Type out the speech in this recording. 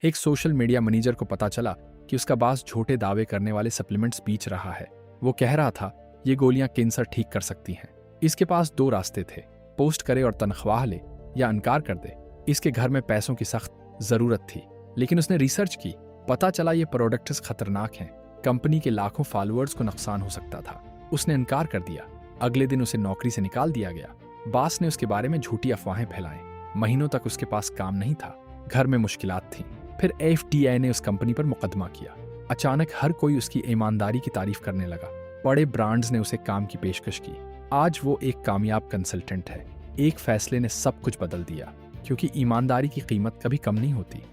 एक social media manager को पता चला कि उसका बॉस झूठे दावे करने वाले सप्लीमेंट्स बेच रहा है। वो कह रहा था ये गोलियां कैंसर ठीक कर सकती हैं। इसके पास दो रास्ते थे, पोस्ट करे और तनख्वाह ले या इनकार कर दे। इसके घर में पैसों की सख्त जरूरत थी, लेकिन उसने रिसर्च की। पता चला ये प्रोडक्ट्स खतरनाक हैं, कंपनी के लाखों फॉलोअर्स को नुकसान हो सकता था। उसने इनकार कर दिया। अगले दिन उसे नौकरी से निकाल दिया गया। बॉस ने उसके बारे में झूठी अफवाहें फैलाई। महीनों तक उसके पास काम नहीं था, घर में मुश्किलात थीं। फिर एफटीआई ने उस कंपनी पर मुकदमा किया। अचानक हर कोई उसकी ईमानदारी की तारीफ करने लगा। बड़े ब्रांड्स ने उसे काम की पेशकश की। आज वो एक कामयाब कंसल्टेंट है। एक फैसले ने सब कुछ बदल दिया, क्योंकि ईमानदारी की कीमत कभी कम नहीं होती।